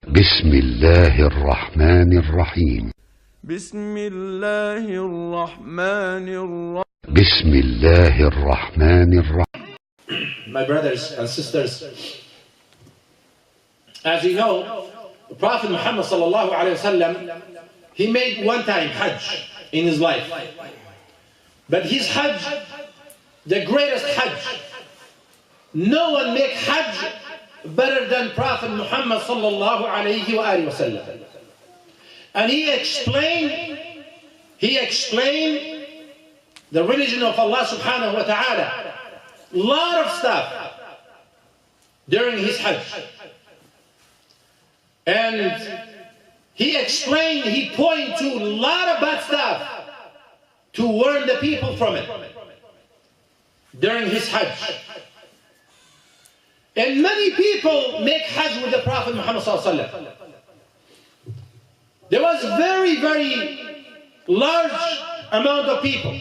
بسم الله الرحمن الرحيم. بسم الله الرحمن الرحيم. بسم الله الرحمن الرحيم. My brothers and sisters, as you know, the Prophet Muhammad sallallahu alayhi wasallam, he made one time Hajj in his life. But his Hajj, the greatest Hajj, no one make Hajj better than Prophet Muhammad sallallahu alayhi wasallam. And he explained the religion of Allah subhanahu wa ta'ala. A lot of stuff during his Hajj. And he explained, he pointed to a lot of bad stuff to warn the people from it during his Hajj. And many people make Hajj with the Prophet Muhammad sallallahu alaihi wasallam. There was very, very large amount of people.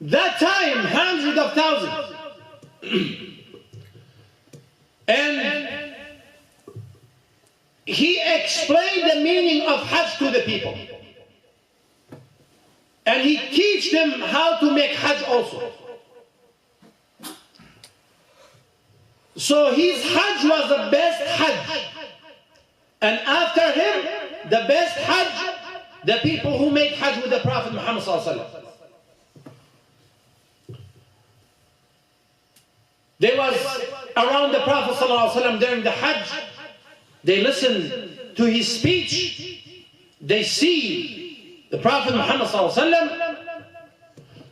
That time, hundreds of thousands. And he explained the meaning of Hajj to the people. And he teach them how to make Hajj also. So his Hajj was the best Hajj. And after him, the best Hajj, the people who made Hajj with the Prophet Muhammad sallallahu alaihi wasallam. They was around the Prophet ﷺ during the Hajj. They listened to his speech. They see the Prophet Muhammad ﷺ.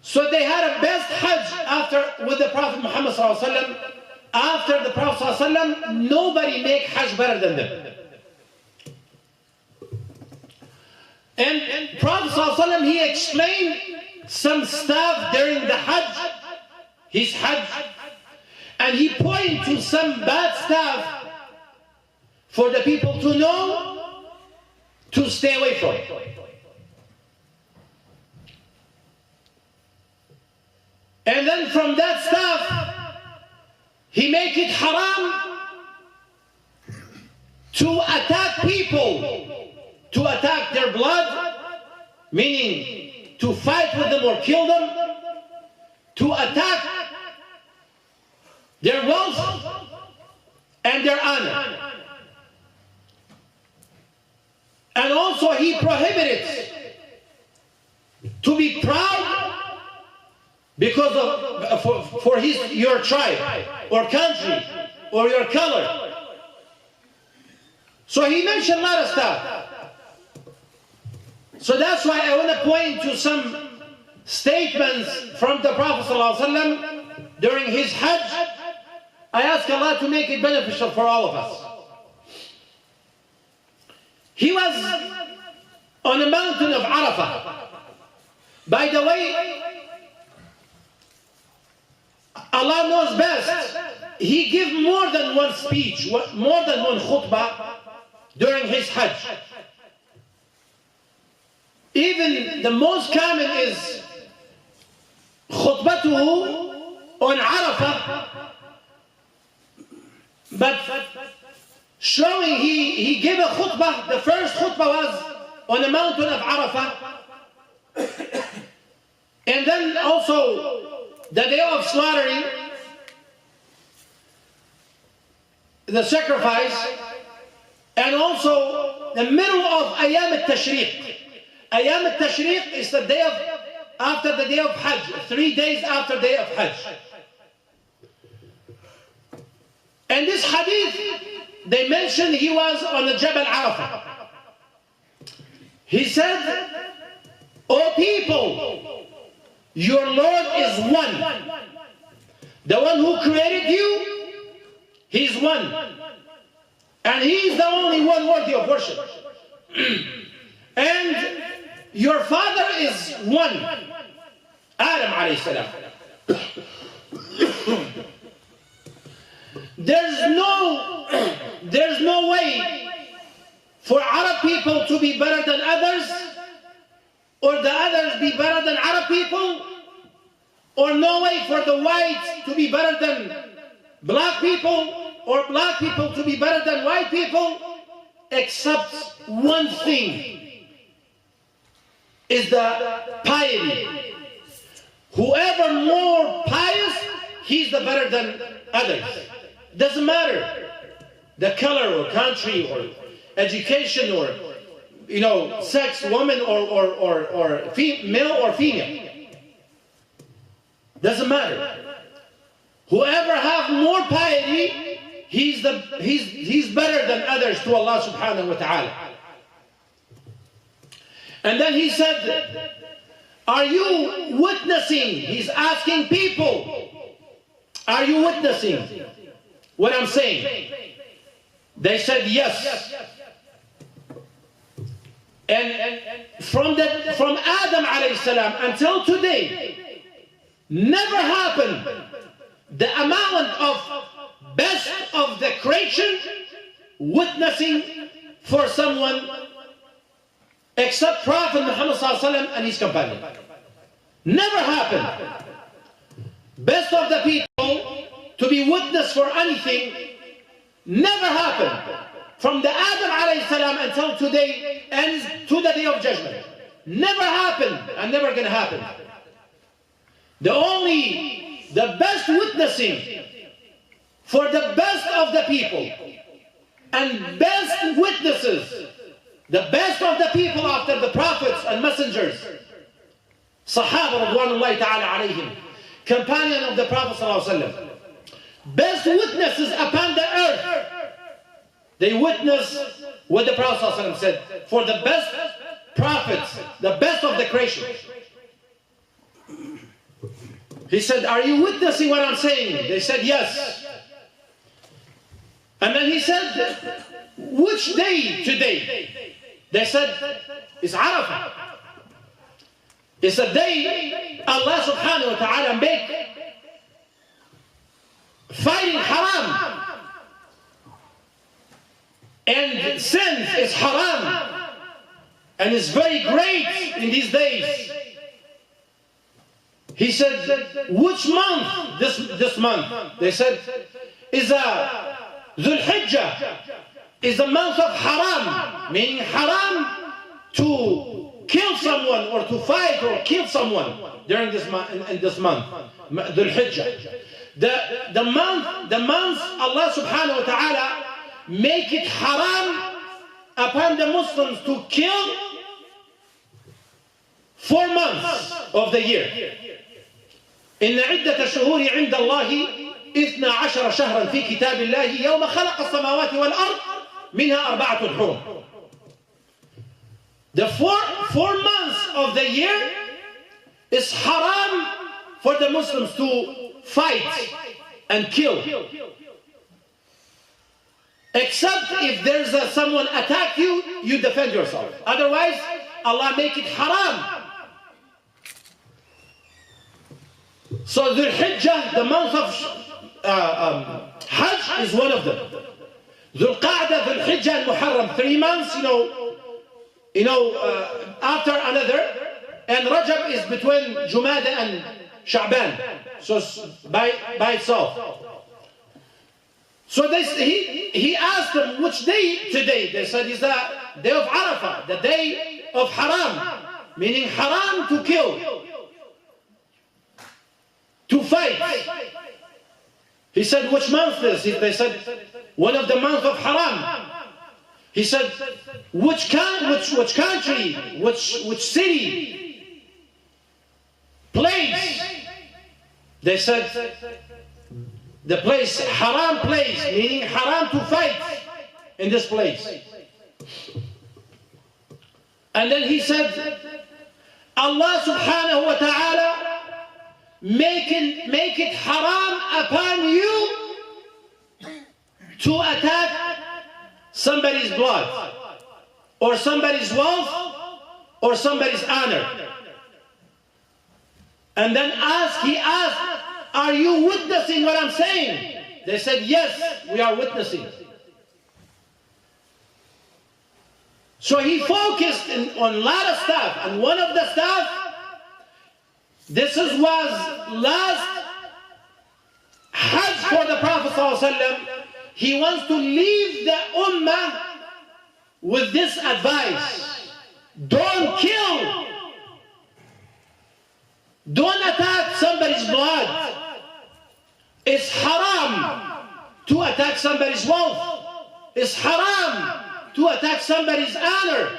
So they had a best Hajj with the Prophet Muhammad ﷺ. After the Prophet ﷺ, nobody make Hajj better than them. And Prophet ﷺ, he explained some stuff during the Hajj, his Hajj. And he pointed to some bad stuff for the people to know, to stay away from. And then from that stuff, he make it haram to attack people, to attack their blood, meaning to fight with them or kill them, to attack their wealth and their honor. And also he prohibited to be proud because of for your tribe or country or your color. So he mentioned a lot of stuff. So that's why I want to point to some statements from the Prophet ﷺ during his Hajj. I ask Allah to make it beneficial for all of us. He was on the mountain of Arafah. By the way, Allah knows best. He gave more than one speech, more than one khutbah during his Hajj. Even the most common is khutbatuhu on Arafah. But showing he gave a khutbah, the first khutbah was on the mountain of Arafah. And then also the day of slaughtering, the sacrifice, and also the middle of Ayam al-Tashriq. Ayam al-Tashriq is the day after the day of Hajj, 3 days after the day of Hajj. And this hadith, they mentioned he was on the Jabal Arafah. He said, "O people, your Lord is one. The one who created you, He's one. And He's the only one worthy of worship. And your father is one, Adam alayhi salam. There's no way for Arab people to be better than others, or the others be better than Arab people, or no way for the whites to be better than black people, or black people to be better than white people, except one thing, is the piety. Whoever more pious, he's the better than others. Doesn't matter the color or country or education or sex, woman or male or female. Doesn't matter. Whoever have more piety, he's better than others to Allah subhanahu wa ta'ala. And then he said, are you witnessing? He's asking people, are you witnessing what I'm saying? They said yes. And from Adam alayhi salam until today, never happened the amount of best of the creation witnessing for someone except Prophet Muhammad sallallahu alaihi wasallam and his companion. Never happened. Best of the people to be witness for anything never happened. From the Adam alayhi salam until today and to the day of judgment. Never happened and never gonna happen. The best witnessing for the best of the people and best witnesses, the best of the people after the prophets and messengers, Sahaba radwanullahi ta'ala alayhim, companion of the Prophet sallallahu alaihi wasallam, best witnesses upon the earth. They witness what the Prophet sallallahu alaihi wasallam said for the best prophets, the best of the creation. He said, are you witnessing what I'm saying? They said yes. And then he said, which day today? They said, it's Arafah. It's a day Allah subhanahu wa ta'ala make fighting haram. And sins is haram. And it's very great in these days. He said, which month? This month. They said, is a Dhul Hijjah. Is the month of haram. Meaning haram to kill someone or to fight or kill someone during this month. In this month, Dhul Hijjah. The month Allah subhanahu wa ta'ala make it haram upon the Muslims to kill 4 months of the year. إن عدة الشهور عند الله 12 شهرا في كتاب الله يوم خلق السماوات والأرض منها 4 حرم. The four months of the year is haram for the Muslims to fight and kill. Except if there's someone attack you, you defend yourself. Otherwise, Allah make it haram. So Dhul Hijjah, the month of Hajj, is one of them. Dhul Qa'dah, Dhul Hijjah, and Muharram, 3 months, after another. And Rajab is between Jumada and Sha'ban. So by itself. So he asked them, which day today? They said, it's the day of Arafah, the day of haram. Meaning haram to kill, to fight. He said, which month is it? They said, one of the months of haram. He said, which country, which city, place? They said, the place, haram place, meaning haram to fight in this place. And then he said, Allah subhanahu wa ta'ala make it haram upon you to attack somebody's blood or somebody's wealth or somebody's honor. And then he asked, are you witnessing what I'm saying? They said, yes, we are witnessing. So he focused on a lot of stuff. And one of the stuff, was last Hajj for the Prophet ﷺ he wants to leave the ummah with this advice. Don't kill. Don't attack somebody's blood. It's haram to attack somebody's wealth. It's haram to attack somebody's honor.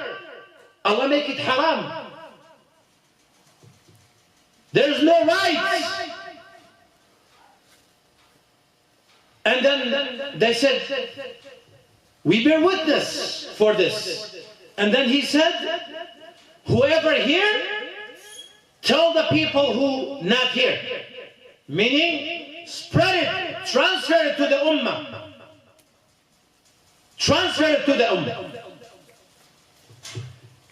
Allah make it haram. There's no right. And then they said, we bear witness for this. And then he said, whoever here, tell the people who not here. Meaning, spread it, transfer it to the ummah. Transfer it to the ummah.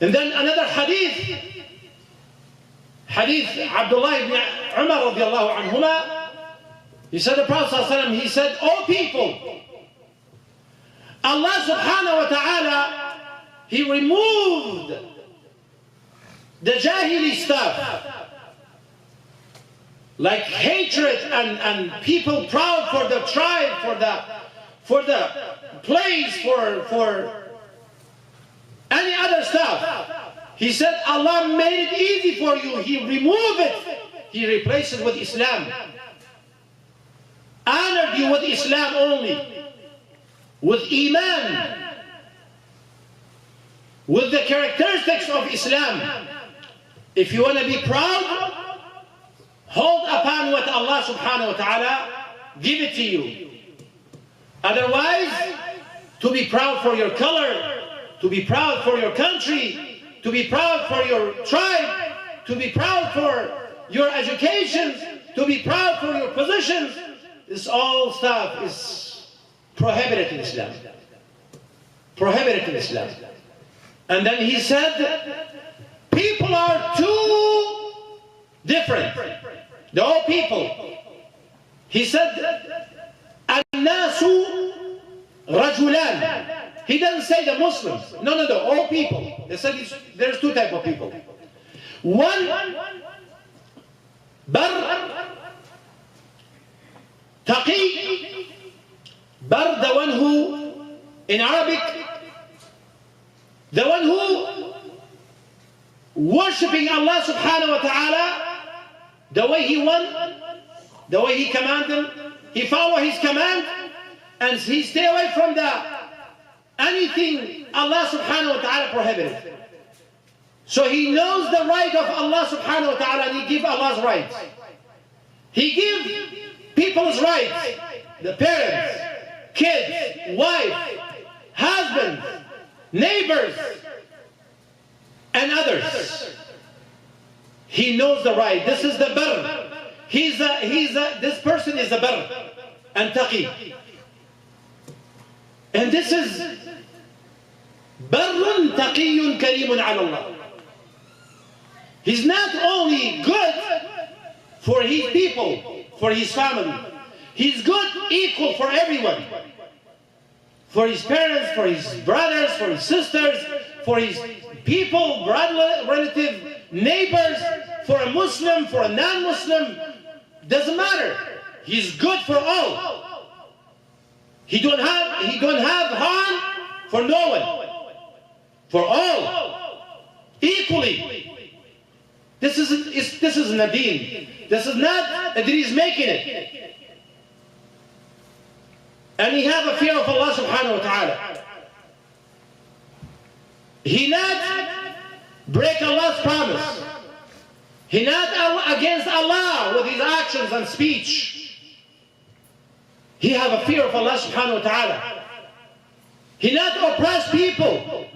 And then another hadith, hadith Abdullah ibn Umar radiallahu anhuma, he said, the Prophet ﷺ, he said, "O people, Allah subhanahu wa ta'ala, He removed the jahili stuff, like hatred and people proud for the tribe, for the place, for any other stuff. He said, Allah made it easy for you. He removed it. He replaced it with Islam. Honored you with Islam only, with Iman, with the characteristics of Islam. If you want to be proud, hold upon what Allah subhanahu wa ta'ala give it to you. Otherwise, to be proud for your color, to be proud for your country, to be proud for your tribe, to be proud for your education, to be proud for your positions, this all stuff is prohibited in Islam. Prohibited in Islam. And then he said, people are too different. The all people. He said, An-nasu rajulan. He doesn't say the Muslims. No, all people. They said there's two types of people. One, bar, taqi. Bar, the one who, in Arabic, the one who worshipping Allah subhanahu wa ta'ala the way He want, the way He commanded, he follow His command, and he stay away from anything Allah subhanahu wa ta'ala prohibited. So he knows the right of Allah subhanahu wa ta'ala, and he give Allah's rights. He give people's rights, the parents, kids, wife, husbands, neighbors, and others. He knows the right. This is the bar. This person is the bar and taqi. And this is barrun taqiyun kareemun ala Allah. He's not only good for his people, for his family. He's good, equal for everyone. For his parents, for his brothers, for his sisters, for his people, brother, relative, neighbors, for a Muslim, for a non-Muslim, doesn't matter. He's good for all. He don't have harm for no one. For all, equally. This isn't a deen. This is not that he's making it. And he have a fear of Allah subhanahu wa ta'ala. He not break Allah's promise. He not against Allah with his actions and speech. He have a fear of Allah subhanahu wa ta'ala. He not oppress people.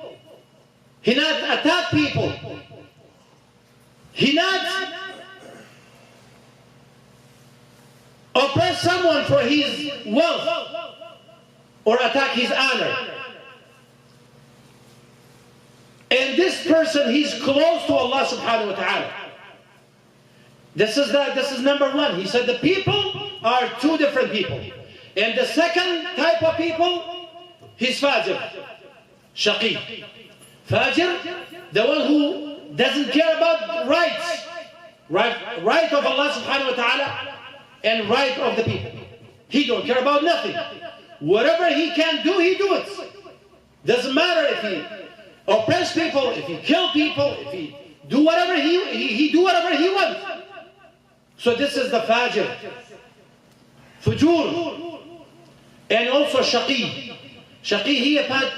He not attack people. He not oppress someone for his wealth or attack his honor. And this person, he's close to Allah subhanahu wa ta'ala. This is number one. He said the people are two different people. And the second type of people, he's fajr, shaqi. Fajr, the one who doesn't care about rights, right of Allah subhanahu wa ta'ala and right of the people. He don't care about nothing. whatever he can do, he do it. Doesn't matter if he oppress people, if he kill people, if he do whatever he do whatever he wants. So this is the fajr, fujur, and also shaqi. Shaqi,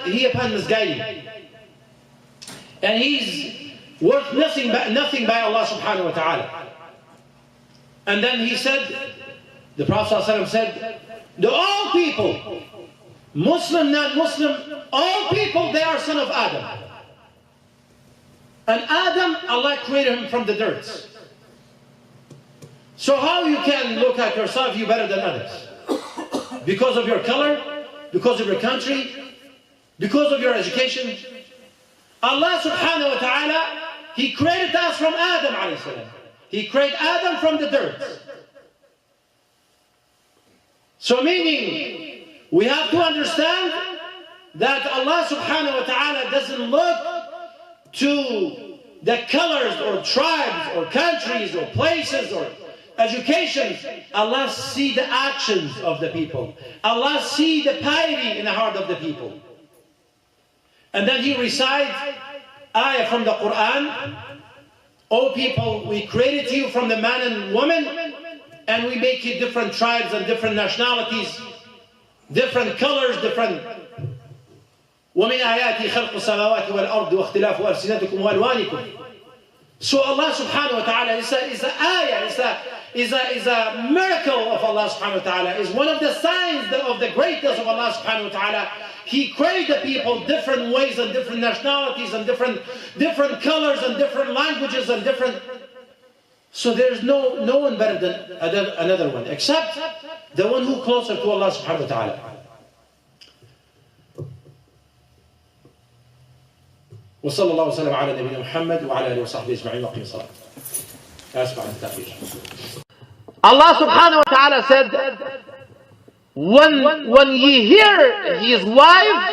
he upon misguiding, and he's worth nothing by Allah subhanahu wa ta'ala. And then he said, the Prophet ﷺ said, the all people, Muslim, non-Muslim, all people, they are son of Adam. And Adam, Allah created him from the dirt. So how you can look at yourself, you better than others? Because of your color? Because of your country? Because of your education? Allah subhanahu wa ta'ala, He created us from Adam alayhi salam. He created Adam from the dirt. So meaning, we have to understand that Allah subhanahu wa ta'ala doesn't look to the colors or tribes or countries or places or education. Allah sees the actions of the people. Allah sees the piety in the heart of the people. And then He recites ayah from the Quran. O people, we created you from the man and woman, and we make you different tribes and different nationalities, different colors, different. وَمِنْ آيَاتِ خَلْقُ السَّمَاوَاتِ وَالْأَرْضِ وَاخْتِلَافُ أَلْسِنَتِكُمْ وَأَلْوَانِكُمْ. So Allah subhanahu wa ta'ala is an ayah, is a miracle of Allah subhanahu wa ta'ala, is one of the signs of the greatness of Allah subhanahu wa ta'ala. He created the people different ways and different nationalities and different colors and different languages and different. So there's no one better than another one, except the one who closer to Allah subhanahu wa ta'ala. وصلى الله وسلم على نبينا محمد وعلى آله وصحبه أجمعين وقيم الصلاة. آسف عن التأخير. Allah subhanahu wa ta'ala said, when ye hear his wife